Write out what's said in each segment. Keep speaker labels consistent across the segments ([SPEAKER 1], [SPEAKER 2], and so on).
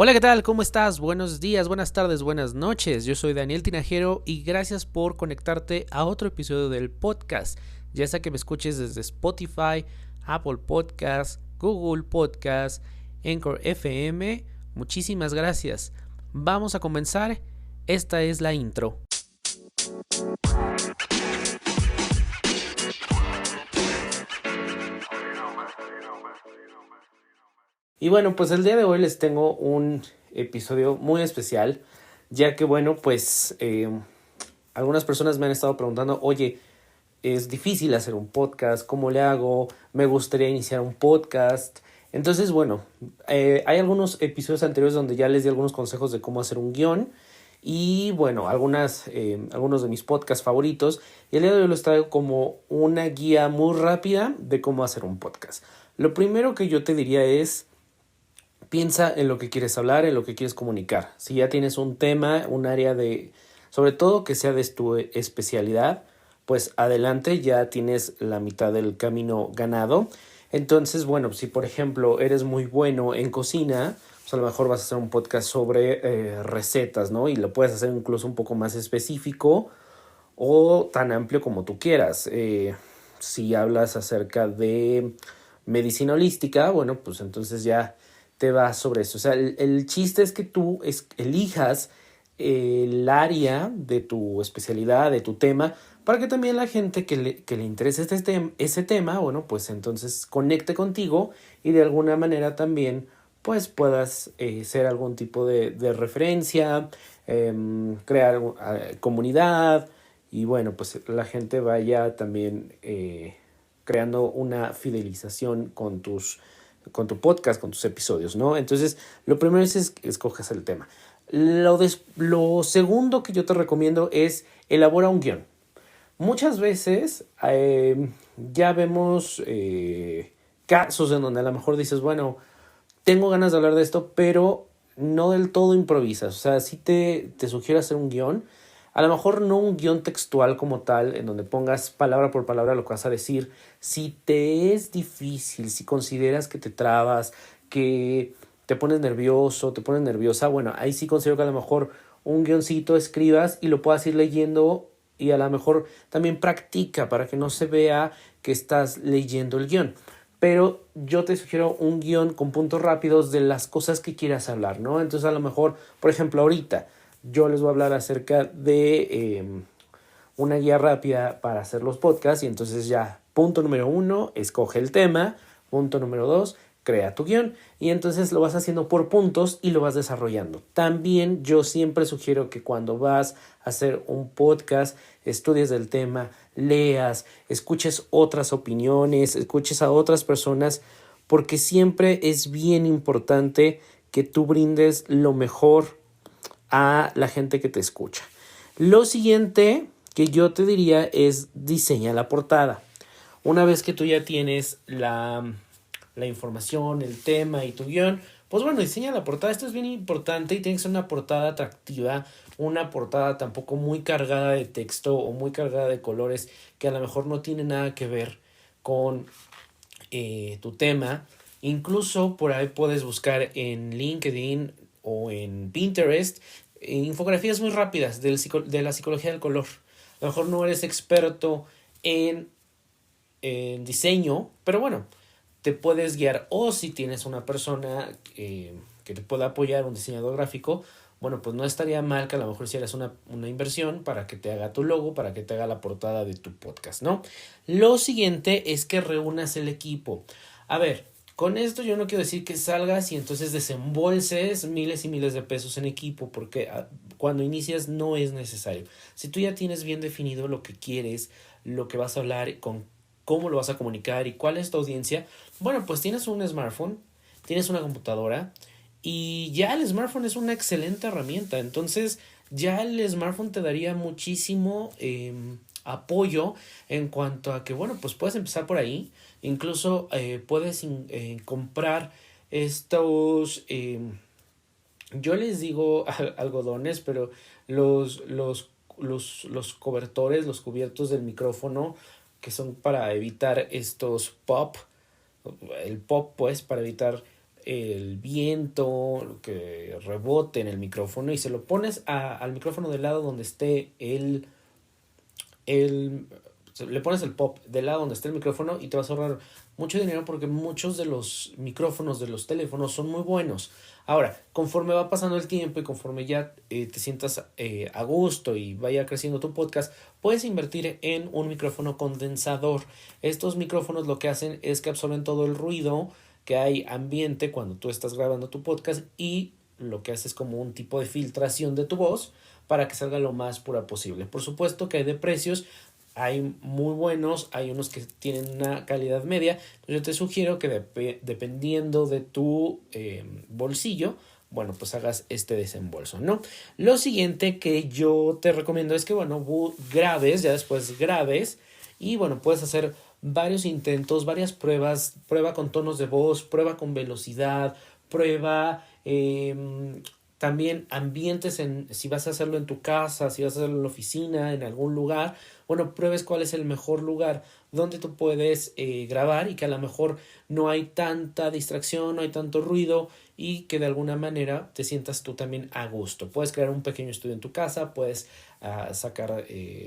[SPEAKER 1] Hola, ¿qué tal? ¿Cómo estás? Buenos días, buenas tardes, buenas noches. Yo soy Daniel Tinajero y gracias por conectarte a otro episodio del podcast. Ya sea que me escuches desde Spotify, Apple Podcast, Google Podcast, Anchor FM. Muchísimas gracias. Vamos a comenzar. Esta es la intro. Y bueno, pues el día de hoy les tengo un episodio muy especial, ya que bueno, pues algunas personas me han estado preguntando, oye, es difícil hacer un podcast, ¿cómo le hago? Me gustaría iniciar un podcast. Entonces, bueno, hay algunos episodios anteriores donde ya les di algunos consejos de cómo hacer un guión y bueno, algunos de mis podcasts favoritos. Y el día de hoy les traigo como una guía muy rápida de cómo hacer un podcast. Lo primero que yo te diría es: piensa en lo que quieres hablar, en lo que quieres comunicar. Si ya tienes un tema, un área sobre todo que sea de tu especialidad, pues adelante, ya tienes la mitad del camino ganado. Entonces, bueno, si por ejemplo eres muy bueno en cocina, pues a lo mejor vas a hacer un podcast sobre recetas, ¿no? Y lo puedes hacer incluso un poco más específico o tan amplio como tú quieras. Si hablas acerca de medicina holística, bueno, pues entonces ya te vas sobre eso. O sea, el chiste es que tú elijas el área de tu especialidad, de tu tema, para que también la gente que le interese ese tema, bueno, pues entonces conecte contigo y de alguna manera también pues puedas ser algún tipo de referencia, crear comunidad y bueno, pues la gente vaya también creando una fidelización con tu podcast, con tus episodios, ¿no? Entonces, lo primero es que escojas el tema. Lo segundo que yo te recomiendo es elabora un guión. Muchas veces ya vemos casos en donde a lo mejor dices, bueno, tengo ganas de hablar de esto, pero no del todo improvisas. O sea, sí te sugiero hacer un guión. A lo mejor no un guión textual como tal, en donde pongas palabra por palabra lo que vas a decir. Si te es difícil, si consideras que te trabas, que te pones nervioso, te pones nerviosa, bueno, ahí sí considero que a lo mejor un guioncito escribas y lo puedas ir leyendo y a lo mejor también practica para que no se vea que estás leyendo el guión. Pero yo te sugiero un guión con puntos rápidos de las cosas que quieras hablar, ¿no? Entonces a lo mejor, por ejemplo, ahorita yo les voy a hablar acerca de una guía rápida para hacer los podcasts y entonces ya, punto número 1, escoge el tema, punto número 2, crea tu guión y entonces lo vas haciendo por puntos y lo vas desarrollando. También yo siempre sugiero que cuando vas a hacer un podcast, estudies del tema, leas, escuches otras opiniones, escuches a otras personas, porque siempre es bien importante que tú brindes lo mejor a la gente que te escucha. Lo siguiente que yo te diría es diseña la portada. Una vez que tú ya tienes la información, el tema y tu guión, pues bueno, diseña la portada. Esto es bien importante y tiene que ser una portada atractiva, una portada tampoco muy cargada de texto o muy cargada de colores que a lo mejor no tiene nada que ver con tu tema. Incluso por ahí puedes buscar en LinkedIn o en Pinterest infografías muy rápidas de la psicología del color. A lo mejor no eres experto en diseño, pero bueno, te puedes guiar. O si tienes una persona que te pueda apoyar, un diseñador gráfico, bueno, pues no estaría mal que a lo mejor hicieras una inversión para que te haga tu logo, para que te haga la portada de tu podcast, ¿no? Lo siguiente es que reúnas el equipo. A ver, con esto yo no quiero decir que salgas y entonces desembolses miles y miles de pesos en equipo, porque cuando inicias no es necesario. Si tú ya tienes bien definido lo que quieres, lo que vas a hablar, con cómo lo vas a comunicar y cuál es tu audiencia, bueno, pues tienes un smartphone, tienes una computadora y ya el smartphone es una excelente herramienta. Entonces ya el smartphone te daría muchísimo apoyo en cuanto a que, bueno, pues puedes empezar por ahí. Incluso puedes comprar estos, yo les digo algodones, pero los cobertores, los cubiertos del micrófono, que son para evitar estos pop, el pop pues, para evitar el viento que rebote en el micrófono y se lo pones al micrófono del lado donde esté le pones el pop del lado donde esté el micrófono y te vas a ahorrar mucho dinero porque muchos de los micrófonos de los teléfonos son muy buenos. Ahora, conforme va pasando el tiempo y conforme ya te sientas a gusto y vaya creciendo tu podcast, puedes invertir en un micrófono condensador. Estos micrófonos lo que hacen es que absorben todo el ruido que hay ambiente cuando tú estás grabando tu podcast y lo que hace es como un tipo de filtración de tu voz para que salga lo más pura posible. Por supuesto que hay de precios, hay muy buenos, hay unos que tienen una calidad media. Entonces yo te sugiero que dependiendo de tu bolsillo, bueno, pues hagas este desembolso, ¿no? Lo siguiente que yo te recomiendo es que, bueno, grabes, ya después grabes y, bueno, puedes hacer varios intentos, varias pruebas, prueba con tonos de voz, prueba con velocidad, prueba también ambientes si vas a hacerlo en tu casa, si vas a hacerlo en la oficina, en algún lugar, bueno, pruebes cuál es el mejor lugar donde tú puedes grabar y que a lo mejor no hay tanta distracción, no hay tanto ruido y que de alguna manera te sientas tú también a gusto. Puedes crear un pequeño estudio en tu casa, puedes sacar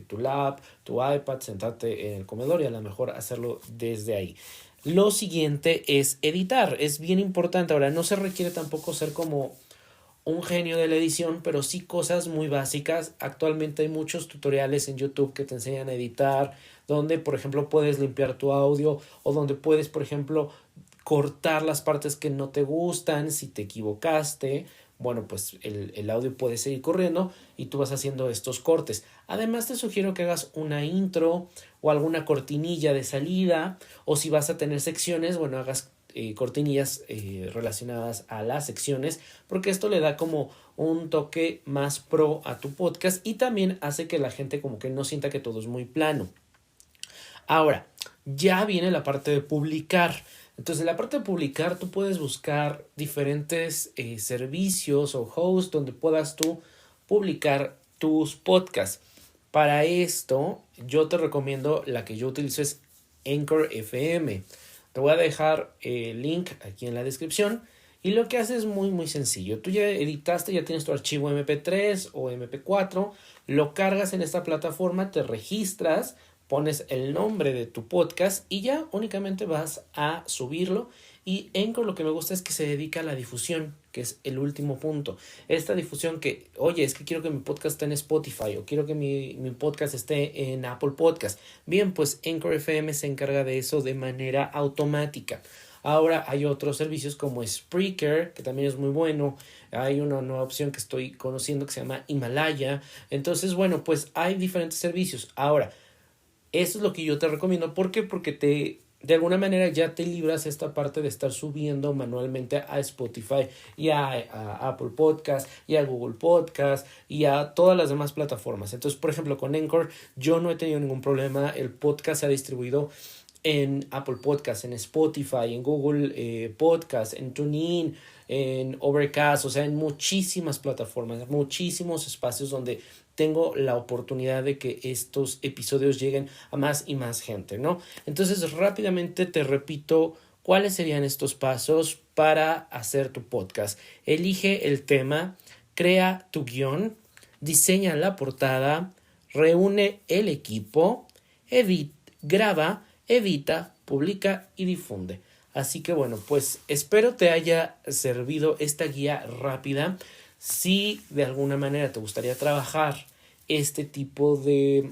[SPEAKER 1] tu lap, tu iPad, sentarte en el comedor y a lo mejor hacerlo desde ahí. Lo siguiente es editar, es bien importante. Ahora, no se requiere tampoco ser como un genio de la edición, pero sí cosas muy básicas. Actualmente hay muchos tutoriales en YouTube que te enseñan a editar, donde por ejemplo puedes limpiar tu audio o donde puedes por ejemplo cortar las partes que no te gustan si te equivocaste. Bueno, pues el audio puede seguir corriendo y tú vas haciendo estos cortes. Además te sugiero que hagas una intro o alguna cortinilla de salida, o si vas a tener secciones, bueno, hagas cortinillas relacionadas a las secciones, porque esto le da como un toque más pro a tu podcast y también hace que la gente como que no sienta que todo es muy plano. Ahora, ya viene la parte de publicar. Entonces, en la parte de publicar, tú puedes buscar diferentes servicios o hosts donde puedas tú publicar tus podcasts. Para esto, yo te recomiendo la que yo utilizo es Anchor FM. Te voy a dejar el link aquí en la descripción. Y lo que haces es muy muy sencillo. Tú ya editaste, ya tienes tu archivo MP3 o MP4. Lo cargas en esta plataforma, te registras, pones el nombre de tu podcast y ya únicamente vas a subirlo. Y Anchor lo que me gusta es que se dedica a la difusión, que es el último punto. Esta difusión que, oye, es que quiero que mi podcast esté en Spotify o quiero que mi podcast esté en Apple Podcast. Bien, pues Anchor FM se encarga de eso de manera automática. Ahora hay otros servicios como Spreaker, que también es muy bueno. Hay una nueva opción que estoy conociendo que se llama Himalaya. Entonces, bueno, pues hay diferentes servicios. Ahora, eso es lo que yo te recomiendo. ¿Por qué? Porque de alguna manera ya te libras esta parte de estar subiendo manualmente a Spotify y a Apple Podcast y a Google Podcast y a todas las demás plataformas. Entonces, por ejemplo, con Anchor yo no he tenido ningún problema. El podcast se ha distribuido en Apple Podcast, en Spotify, en Google Podcast, en TuneIn, en Overcast, o sea, en muchísimas plataformas, muchísimos espacios donde tengo la oportunidad de que estos episodios lleguen a más y más gente, ¿no? Entonces, rápidamente te repito cuáles serían estos pasos para hacer tu podcast. Elige el tema, crea tu guión, diseña la portada, reúne el equipo, graba, edita, publica y difunde. Así que bueno, pues espero te haya servido esta guía rápida. Si de alguna manera te gustaría trabajar este tipo de,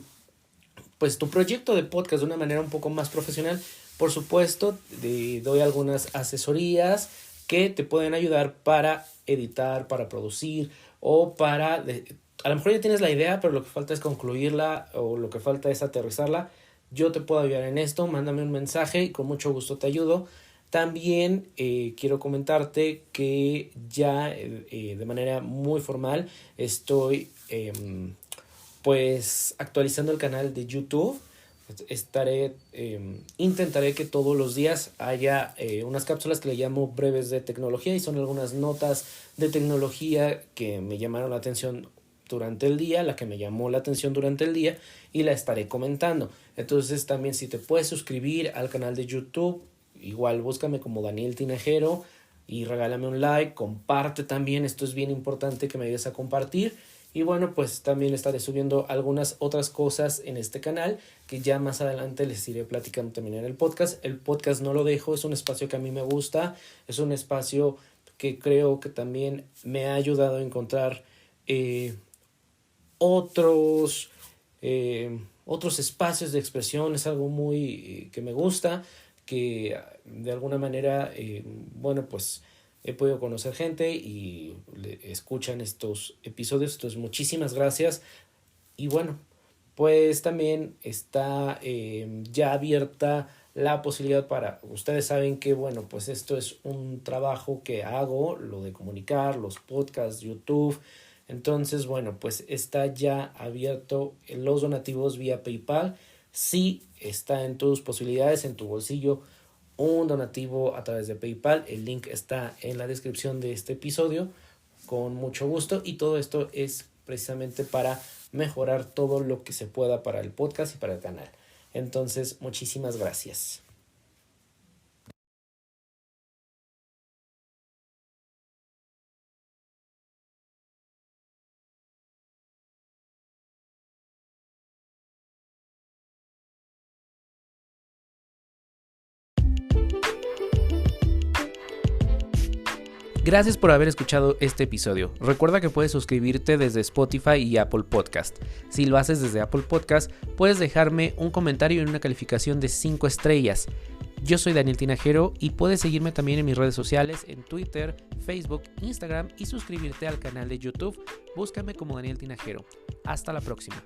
[SPEAKER 1] pues tu proyecto de podcast de una manera un poco más profesional, por supuesto, doy algunas asesorías que te pueden ayudar para editar, para producir o para, a lo mejor ya tienes la idea, pero lo que falta es concluirla o lo que falta es aterrizarla. Yo te puedo ayudar en esto, mándame un mensaje y con mucho gusto te ayudo. También quiero comentarte que ya de manera muy formal estoy pues actualizando el canal de YouTube. Intentaré que todos los días haya unas cápsulas que le llamo breves de tecnología y son algunas notas de tecnología que me llamaron la atención durante el día, la que me llamó la atención durante el día y la estaré comentando. Entonces también si te puedes suscribir al canal de YouTube, igual búscame como Daniel Tinajero y regálame un like, comparte también, esto es bien importante que me ayudes a compartir. Y bueno, pues también estaré subiendo algunas otras cosas en este canal que ya más adelante les iré platicando también en el podcast. El podcast no lo dejo, es un espacio que a mí me gusta, es un espacio que creo que también me ha ayudado a encontrar otros espacios de expresión. Es algo muy que me gusta, que de alguna manera, bueno, pues he podido conocer gente y escuchan estos episodios. Entonces, muchísimas gracias. Y bueno, pues también está ya abierta la posibilidad para, ustedes saben que bueno, pues esto es un trabajo que hago, lo de comunicar, los podcasts, YouTube. Entonces, bueno, pues está ya abierto los donativos vía PayPal. Sí, está en tus posibilidades, en tu bolsillo, un donativo a través de PayPal. El link está en la descripción de este episodio, con mucho gusto. Y todo esto es precisamente para mejorar todo lo que se pueda para el podcast y para el canal. Entonces, muchísimas gracias. Gracias por haber escuchado este episodio. Recuerda que puedes suscribirte desde Spotify y Apple Podcast. Si lo haces desde Apple Podcast, puedes dejarme un comentario y una calificación de 5 estrellas. Yo soy Daniel Tinajero y puedes seguirme también en mis redes sociales, en Twitter, Facebook, Instagram y suscribirte al canal de YouTube. Búscame como Daniel Tinajero. Hasta la próxima.